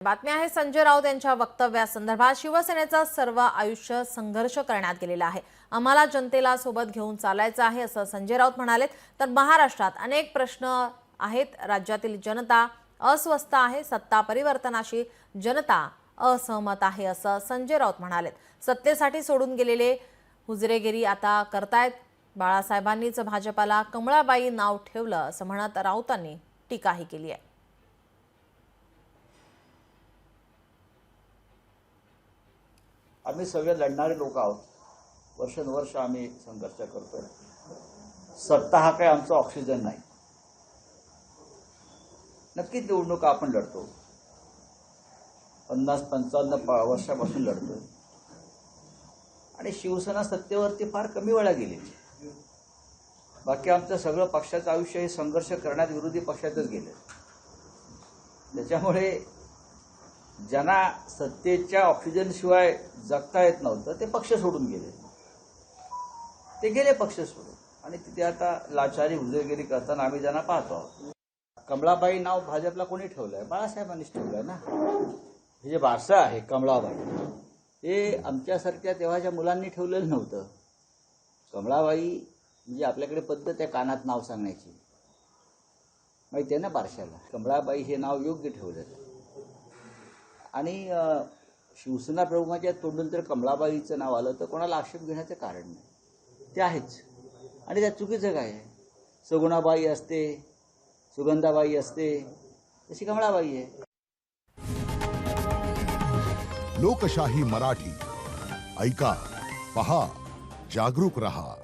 बातमी आहे संजय राऊत यांच्या वक्तव्यासंदर्भात। शिवसेनेचा सर्व आयुष्य संघर्ष करण्यात गेलेला आहे, आम्हाला जनतेला सोबत घेऊन चालायचं आहे असं संजय राऊत म्हणाले। तर महाराष्ट्रात अनेक प्रश्न आहेत, राज्यातील जनता अस्वस्थ आहे, सत्ता परिवर्तनाशी जनता असहमत आहे असं संजय राऊत म्हणाले। सत्तेसाठी सोडून गेलेले हुजरेगिरी आता करतायत। बाळासाहेबांनीच भाजपाला कमळाबाई नाव ठेवलं असं म्हणत राऊतांनी टीकाही केली आहे। आम्ही सगळे लढणारे लोक आहोत, वर्षानुवर्ष आम्ही संघर्ष करतोय। सत्ता हा काही आमचा ऑक्सिजन नाही। नक्कीच निवडणूक आपण लढतो, 50-55 वर्षापासून लढतोय आणि शिवसेना सत्तेवरती फार कमी वेळा गेली। बाकी आमचं सगळं पक्षाचं आयुष्य हे संघर्ष करण्यात विरोधी पक्षातच गेलं। त्याच्यामुळे ज्यांना सत्तेच्या ऑक्सिजन शिवाय जगता येत नव्हतं ते पक्ष सोडून गेले, ते गेले पक्ष सोडून आणि तिथे आता लाचारी हुजरेगिरी करताना आम्ही ज्यांना पाहतो आहोत। कमळाबाई नाव भाजपला कोणी ठेवलंय? बाळासाहेबांनीच ठेवलंय ना। हे जे वारसा आहे कमळाबाई, हे आमच्यासारख्या तेव्हाच्या मुलांनी ठेवलेलं नव्हतं। कमळाबाई म्हणजे आपल्याकडे पद्धत आहे कानात नाव सांगण्याची, माहिती आहे ना बारशाला। कमळाबाई हे नाव योग्य ठेवलं आणि शिवसेना प्रमुखाच्या तोंडून जर कमळाबाईचं नाव आलं तर कोणाला आक्षेप घेण्याचं कारण नाही, ते आहेच। आणि त्यात चुकीचं काय आहे? सगुणाबाई असते, सुगंधाबाई असते, तशी कमळाबाई आहे। लोकशाही मराठी ऐका, पहा, जागरूक रहा।